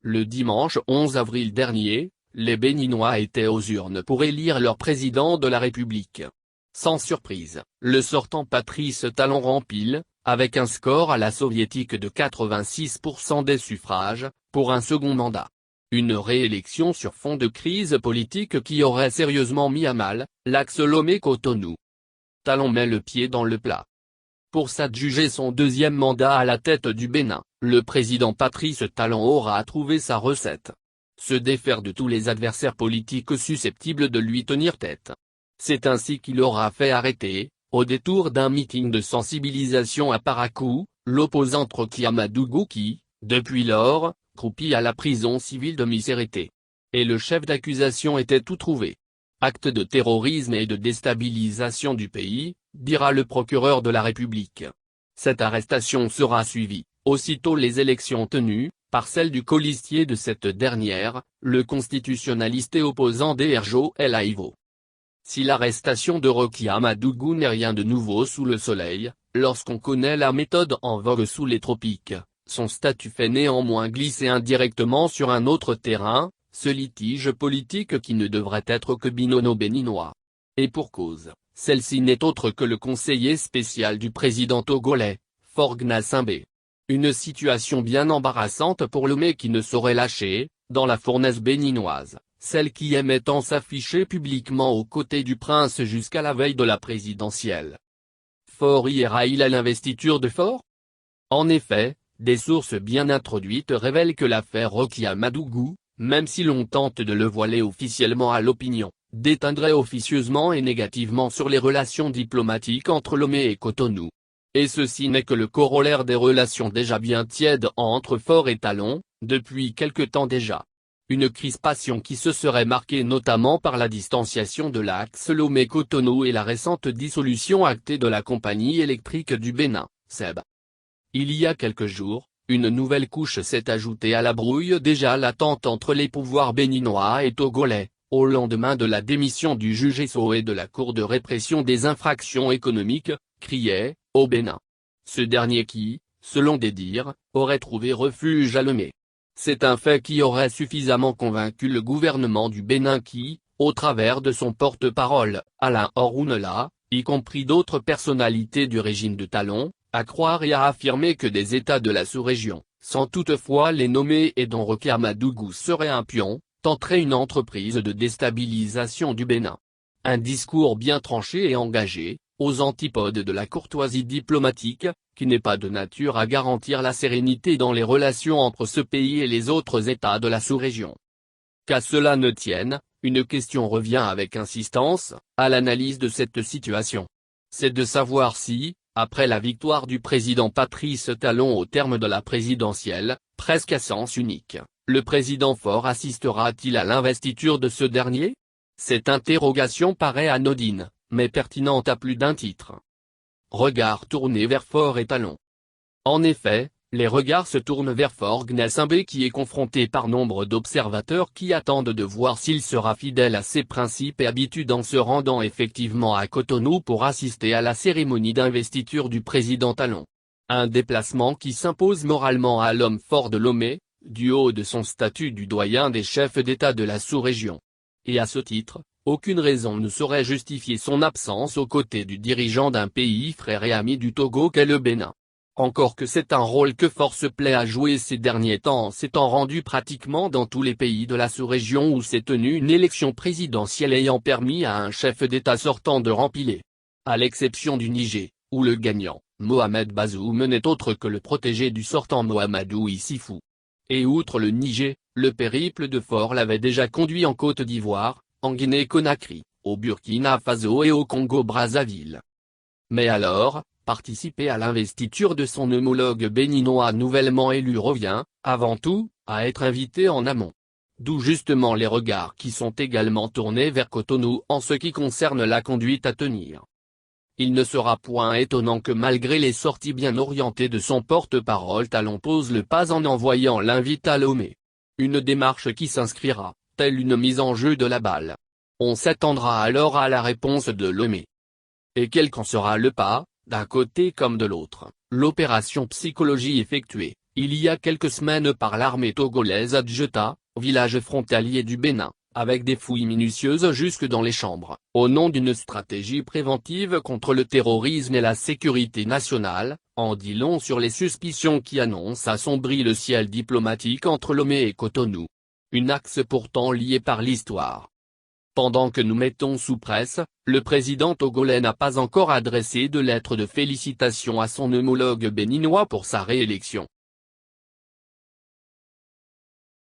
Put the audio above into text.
Le dimanche 11 avril dernier, les Béninois étaient aux urnes pour élire leur président de la République. Sans surprise, le sortant Patrice Talon rempile, avec un score à la soviétique de 86% des suffrages, pour un second mandat. Une réélection sur fond de crise politique qui aurait sérieusement mis à mal l'axe Lomé-Cotonou. Talon met le pied dans le plat. Pour s'adjuger son deuxième mandat à la tête du Bénin, le président Patrice Talon aura trouvé sa recette. Se défaire de tous les adversaires politiques susceptibles de lui tenir tête. C'est ainsi qu'il aura fait arrêter, au détour d'un meeting de sensibilisation à Parakou, l'opposant Rocky Amadougou qui, depuis lors, croupit à la prison civile de Missérété. Et le chef d'accusation était tout trouvé. Acte de terrorisme et de déstabilisation du pays, dira le procureur de la République. Cette arrestation sera suivie, aussitôt les élections tenues, par celle du colistier de cette dernière, le constitutionnaliste et opposant Dr El Aïvo. Si l'arrestation de Rocky Amadougou n'est rien de nouveau sous le soleil, lorsqu'on connaît la méthode en vogue sous les tropiques, son statut fait néanmoins glisser indirectement sur un autre terrain, ce litige politique qui ne devrait être que binono-béninois. Et pour cause, celle-ci n'est autre que le conseiller spécial du président togolais, Faure Gnassingbé. Une situation bien embarrassante pour Lomé qui ne saurait lâcher, dans la fournaise béninoise, celle qui aimait tant s'afficher publiquement aux côtés du prince jusqu'à la veille de la présidentielle. Faure ira-t-il à l'investiture de Faure? En effet, des sources bien introduites révèlent que l'affaire Rocky Amadougou, même si l'on tente de le voiler officiellement à l'opinion, déteindrait officieusement et négativement sur les relations diplomatiques entre Lomé et Cotonou. Et ceci n'est que le corollaire des relations déjà bien tièdes entre Faure et Talon, depuis quelque temps déjà. Une crispation qui se serait marquée notamment par la distanciation de l'axe Lomé-Cotonou et la récente dissolution actée de la compagnie électrique du Bénin, SEB. Il y a quelques jours, une nouvelle couche s'est ajoutée à la brouille déjà latente entre les pouvoirs béninois et togolais, au lendemain de la démission du juge Esso et de la Cour de répression des infractions économiques, CRIET, au Bénin. Ce dernier qui, selon des dires, aurait trouvé refuge à Lomé. C'est un fait qui aurait suffisamment convaincu le gouvernement du Bénin qui, au travers de son porte-parole, Alain Orunela, y compris d'autres personnalités du régime de Talon, à croire et à affirmer que des États de la sous-région, sans toutefois les nommer et dont Rocky Amadougou serait un pion, tenteraient une entreprise de déstabilisation du Bénin. Un discours bien tranché et engagé, aux antipodes de la courtoisie diplomatique, qui n'est pas de nature à garantir la sérénité dans les relations entre ce pays et les autres États de la sous-région. Qu'à cela ne tienne, une question revient avec insistance, à l'analyse de cette situation. C'est de savoir si, après la victoire du président Patrice Talon au terme de la présidentielle, presque à sens unique, le président Faure assistera-t-il à l'investiture de ce dernier? Cette interrogation paraît anodine, mais pertinente à plus d'un titre. Regard tourné vers Faure et Talon. En effet, les regards se tournent vers Faure Gnassingbé qui est confronté par nombre d'observateurs qui attendent de voir s'il sera fidèle à ses principes et habitudes en se rendant effectivement à Cotonou pour assister à la cérémonie d'investiture du président Talon. Un déplacement qui s'impose moralement à l'homme fort de Lomé, du haut de son statut du doyen des chefs d'État de la sous-région. Et à ce titre, aucune raison ne saurait justifier son absence aux côtés du dirigeant d'un pays frère et ami du Togo qu'est le Bénin. Encore que c'est un rôle que Faure se plaît à jouer ces derniers temps en s'étant rendu pratiquement dans tous les pays de la sous-région où s'est tenue une élection présidentielle ayant permis à un chef d'État sortant de rempiler. À l'exception du Niger, où le gagnant, Mohamed Bazoum n'est autre que le protégé du sortant Mahamadou Issifou. Et outre le Niger, le périple de Faure l'avait déjà conduit en Côte d'Ivoire, en Guinée-Conakry, au Burkina Faso et au Congo-Brazzaville. Mais alors, participer à l'investiture de son homologue béninois nouvellement élu revient, avant tout, à être invité en amont. D'où justement les regards qui sont également tournés vers Cotonou en ce qui concerne la conduite à tenir. Il ne sera point étonnant que malgré les sorties bien orientées de son porte-parole Talon pose le pas en envoyant l'invite à Lomé. Une démarche qui s'inscrira, telle une mise en jeu de la balle. On s'attendra alors à la réponse de Lomé. Et quel qu'en sera le pas, d'un côté comme de l'autre, l'opération psychologie effectuée, il y a quelques semaines par l'armée togolaise à Djeta, village frontalier du Bénin, avec des fouilles minutieuses jusque dans les chambres, au nom d'une stratégie préventive contre le terrorisme et la sécurité nationale, en dit long sur les suspicions qui annoncent assombri le ciel diplomatique entre Lomé et Cotonou. Un axe pourtant lié par l'histoire. Pendant que nous mettons sous presse, le président togolais n'a pas encore adressé de lettre de félicitations à son homologue béninois pour sa réélection.